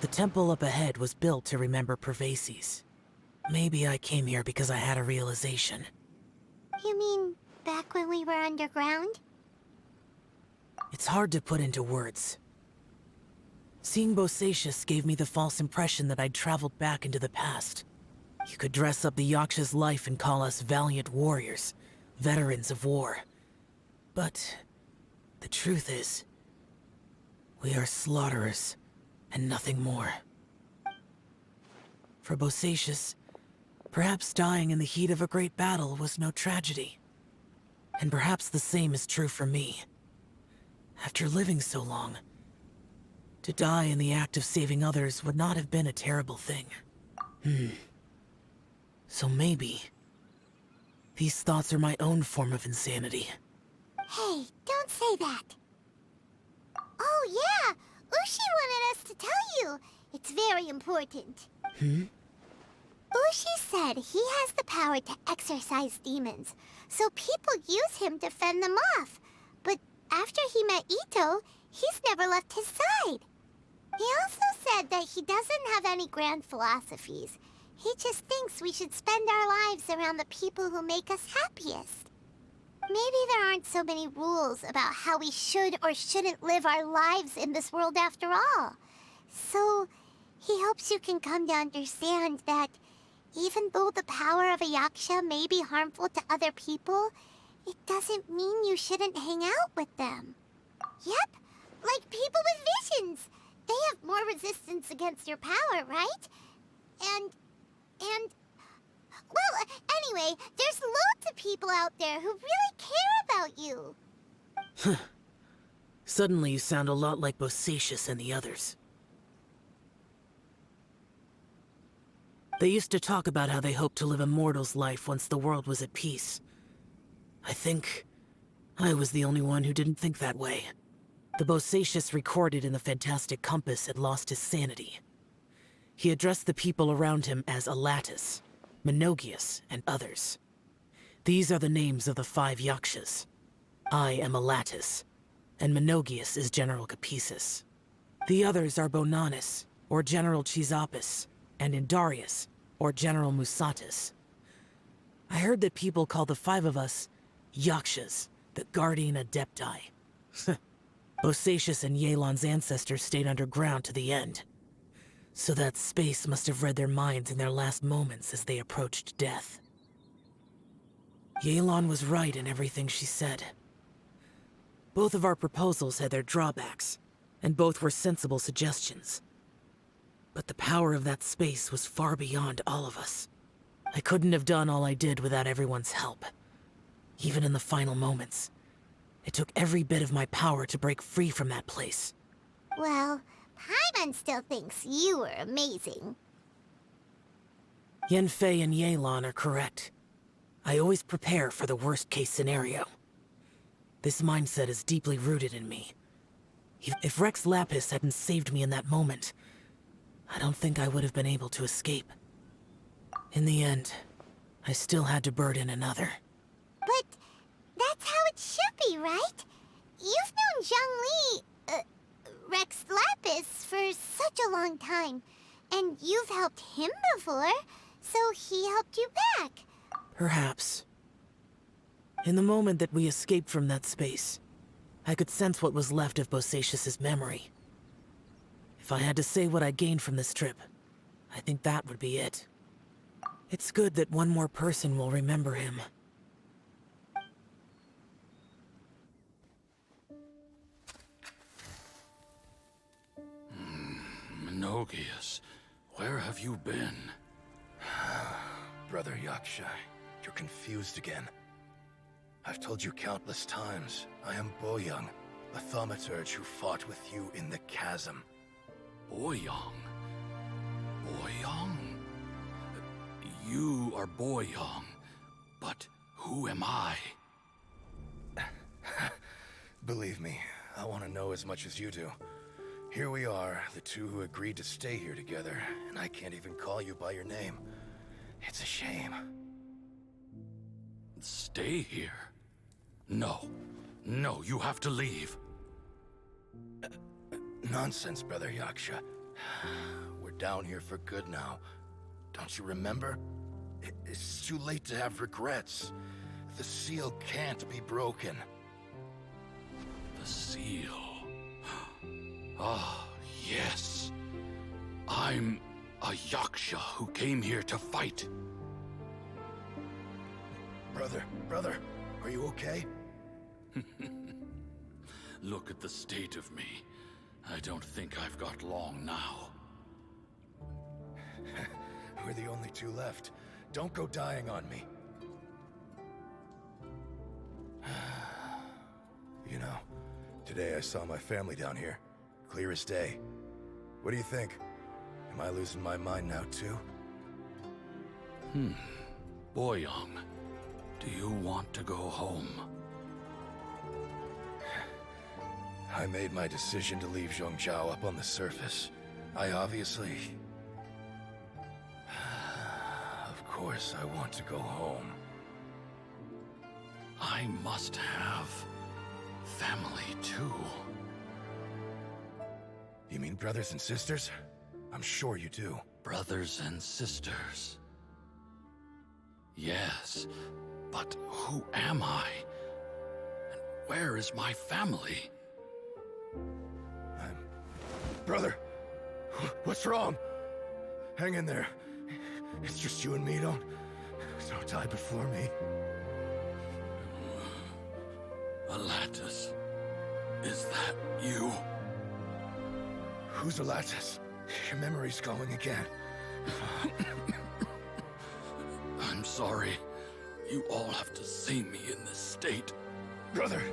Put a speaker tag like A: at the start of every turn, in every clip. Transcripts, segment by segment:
A: The temple up ahead was built to remember Pervases. Maybe I came here because I had a realization.
B: You mean back when we were underground?
A: It's hard to put into words. Seeing Bosacius gave me the false impression that I'd traveled back into the past. You could dress up the Yaksha's life and call us valiant warriors, veterans of war. But the truth is, we are slaughterers and nothing more. For Bosacius, perhaps dying in the heat of a great battle was no tragedy. And perhaps the same is true for me. After living so long, to die in the act of saving others would not have been a terrible thing. So maybe these thoughts are my own form of insanity.
B: Hey, don't say that. Oh yeah, Ushi wanted us to tell you. It's very important. Ushi said he has the power to exorcise demons, so people use him to fend them off. But after he met Ito, he's never left his side. He also said that he doesn't have any grand philosophies. He just thinks we should spend our lives around the people who make us happiest. Maybe there aren't so many rules about how we should or shouldn't live our lives in this world after all. So, he hopes you can come to understand that even though the power of a yaksha may be harmful to other people, it doesn't mean you shouldn't hang out with them. Yep, like people with visions. They have more resistance against your power, right? And... Well, anyway, there's loads of people out there who really care about you.
A: Suddenly you sound a lot like Bosacius and the others. They used to talk about how they hoped to live a mortal's life once the world was at peace. I think I was the only one who didn't think that way. The Bosacius recorded in the Fantastic Compass had lost his sanity. He addressed the people around him as Alatus, Menogius, and others. These are the names of the 5 Yakshas. I am Alatus, and Menogius is General Capisis. The others are Bonanis, or General Chisapis, and Indarius, or General Musatus. I heard that people call the 5 of us Yakshas, the Guardian Adepti. Bosacius and Yelan's ancestors stayed underground to the end. So that space must have read their minds in their last moments as they approached death. Yelan was right in everything she said. Both of our proposals had their drawbacks, and both were sensible suggestions. But the power of that space was far beyond all of us. I couldn't have done all I did without everyone's help. Even in the final moments, it took every bit of my power to break free from that place.
B: Well, Paimon still thinks you were amazing.
A: Yanfei and Yelan are correct. I always prepare for the worst-case scenario. This mindset is deeply rooted in me. If Rex Lapis hadn't saved me in that moment, I don't think I would have been able to escape. In the end, I still had to burden another.
B: But that's how it should be, right? You've known Zhang Li, Rex Lapis, for such a long time. And you've helped him before, so he helped you back.
A: Perhaps. In the moment that we escaped from that space, I could sense what was left of Bosacius's memory. If I had to say what I gained from this trip, I think that would be it. It's good that one more person will remember him.
C: Menogius, where have you been?
D: Brother Yaksha, you're confused again. I've told you countless times, I am Boyang, a thaumaturge who fought with you in the chasm.
C: Boyang? Boyang? You are Boyang, but who am I?
D: Believe me, I want to know as much as you do. Here we are, the two who agreed to stay here together, and I can't even call you by your name. It's a shame.
C: Stay here? No. No, you have to leave.
D: Nonsense, Brother Yaksha. We're down here for good now. Don't you remember? It's too late to have regrets. The seal can't be broken.
C: The seal. Ah, yes. I'm a Yaksha who came here to fight.
D: Brother, are you okay?
C: Look at the state of me. I don't think I've got long now.
D: We're the only two left. Don't go dying on me. You know, today I saw my family down here. Clear as day. What do you think? Am I losing my mind now too?
C: Boyang, do you want to go home?
D: I made my decision to leave Zhongzhou up on the surface. I obviously... Of course I want to go home.
C: I must have family too.
D: You mean brothers and sisters? I'm sure you do.
C: Brothers and sisters. Yes, but who am I? And where is my family?
D: Brother, what's wrong? Hang in there. It's just you and me, don't die before me.
C: Alatus, is that you?
D: Who's Alatus? Your memory's going again.
C: I'm sorry. You all have to see me in this state.
D: Brother!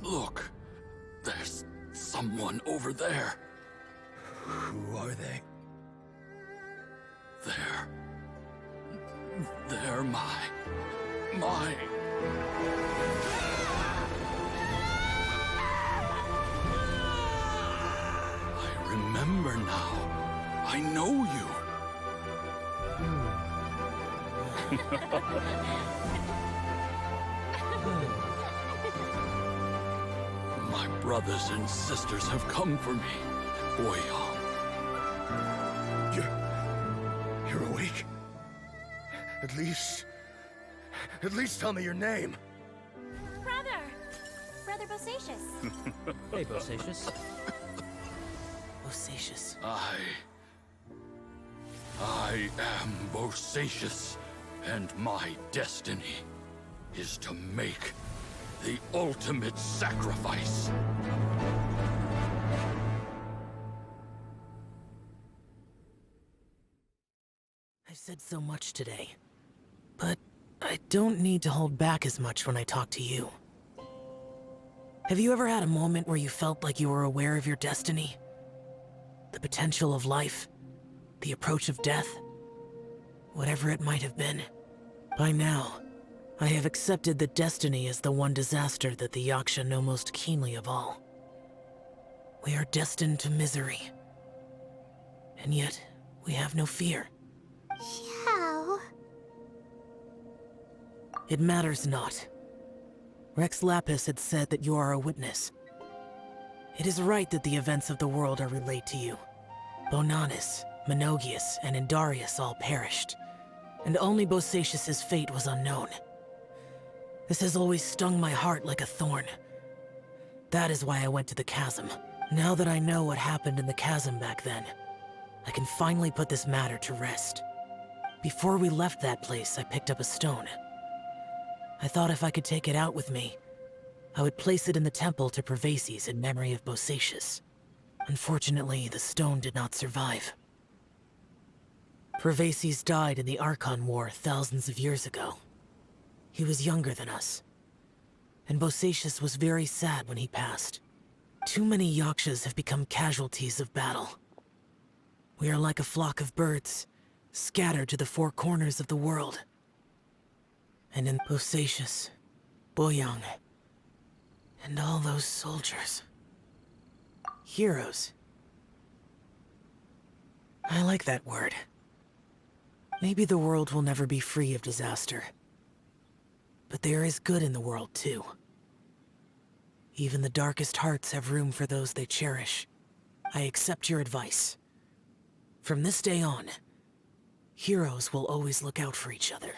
C: Look, there's someone over there.
D: Who are they?
C: They're my... I remember now. I know you. My brothers and sisters have come for me, Boyang.
D: You're awake? At least tell me your name.
B: Brother Bosacius.
A: Hey, Bosacius. Bosacius.
C: I am Bosacius, and my destiny is to make the ultimate sacrifice.
A: I've said so much today, but I don't need to hold back as much when I talk to you. Have you ever had a moment where you felt like you were aware of your destiny? The potential of life? The approach of death? Whatever it might have been. By now, I have accepted that destiny is the one disaster that the Yaksha know most keenly of all. We are destined to misery. And yet, we have no fear.
B: Xiao.
A: It matters not. Rex Lapis had said that you are a witness. It is right that the events of the world are relayed to you. Bonanis, Menogius, and Indarius all perished, and only Bosacius's fate was unknown. This has always stung my heart like a thorn. That is why I went to the chasm. Now that I know what happened in the chasm back then, I can finally put this matter to rest. Before we left that place, I picked up a stone. I thought if I could take it out with me, I would place it in the temple to Pervases in memory of Bosacius. Unfortunately, the stone did not survive. Pervases died in the Archon War thousands of years ago. He was younger than us, and Bosacius was very sad when he passed. Too many Yakshas have become casualties of battle. We are like a flock of birds, scattered to the four corners of the world. And in Bosacius, Boyang, and all those soldiers. Heroes. I like that word. Maybe the world will never be free of disaster. But there is good in the world, too. Even the darkest hearts have room for those they cherish. I accept your advice. From this day on, heroes will always look out for each other.